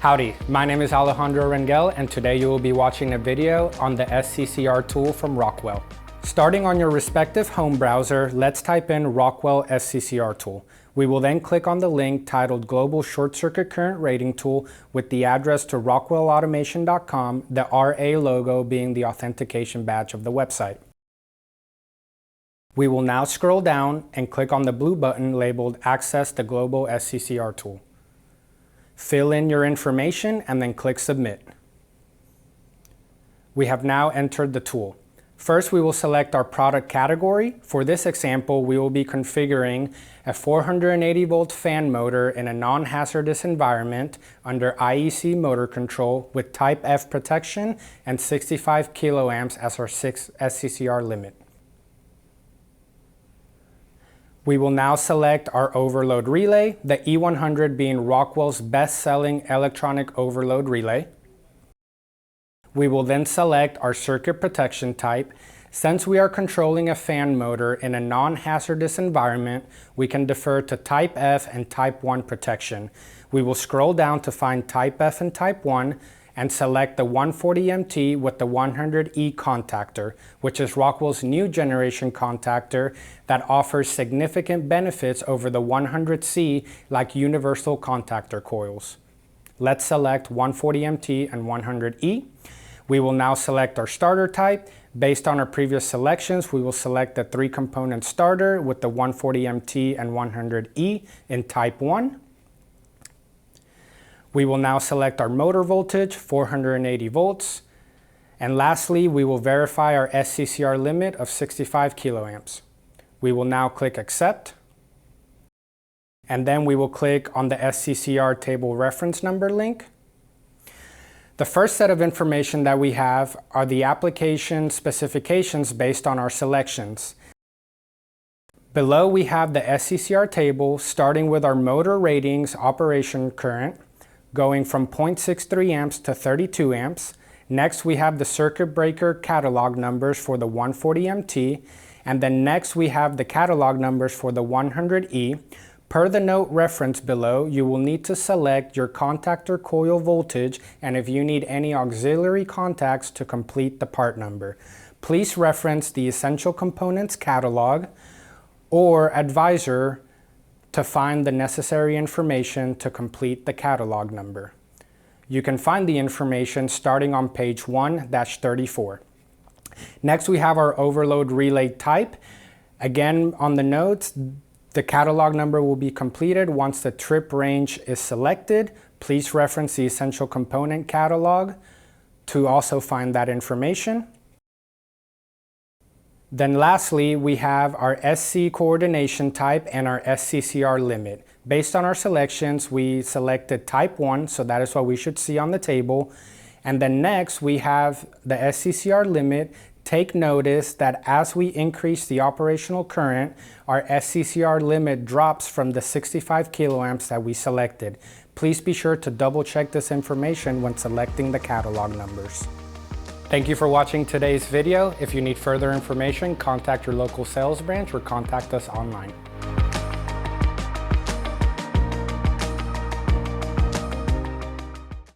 Howdy, my name is Alejandro Rangel, and today you will be watching a video on the SCCR tool from Rockwell. Starting on your respective home browser, let's type in Rockwell SCCR tool. We will then click on the link titled Global Short Circuit Current Rating Tool with the address to rockwellautomation.com, the RA logo being the authentication badge of the website. We will now scroll down and click on the blue button labeled Access the Global SCCR tool. Fill in your information and then click Submit. We have now entered the tool. First, we will select our product category. For this example, we will be configuring a 480 volt fan motor in a non-hazardous environment under IEC motor control with Type F protection and 65 kiloamps as our SCCR limit. We will now select our overload relay, the E100 being Rockwell's best-selling electronic overload relay. We will then select our circuit protection type. Since we are controlling a fan motor in a non-hazardous environment, we can defer to Type F and Type 1 protection. We will scroll down to find Type F and Type 1 and select the 140MT with the 100E contactor, which is Rockwell's new generation contactor that offers significant benefits over the 100C like universal contactor coils. Let's select 140MT and 100E. We will now select our starter type. Based on our previous selections, we will select the 3-component starter with the 140MT and 100E in Type 1. We will now select our motor voltage, 480 volts. And lastly, we will verify our SCCR limit of 65 kiloamps. We will now click Accept. And then we will click on the SCCR table reference number link. The first set of information that we have are the application specifications based on our selections. Below we have the SCCR table starting with our motor ratings operation current, going from 0.63 amps to 32 amps. Next, we have the circuit breaker catalog numbers for the 140MT, and then next we have the catalog numbers for the 100E. Per the note reference below, you will need to select your contactor coil voltage and if you need any auxiliary contacts to complete the part number. Please reference the Essential Components catalog or advisor to find the necessary information to complete the catalog number. You can find the information starting on page 1-34. Next, we have our overload relay type. Again, on the notes, the catalog number will be completed once the trip range is selected. Please reference the Essential Component catalog to also find that information. Then lastly, we have our SC coordination type and our SCCR limit. Based on our selections, we selected Type 1, so that is what we should see on the table. And then next, we have the SCCR limit. Take notice that as we increase the operational current, our SCCR limit drops from the 65 kiloamps that we selected. Please be sure to double check this information when selecting the catalog numbers. Thank you for watching today's video. If you need further information, contact your local sales branch or contact us online.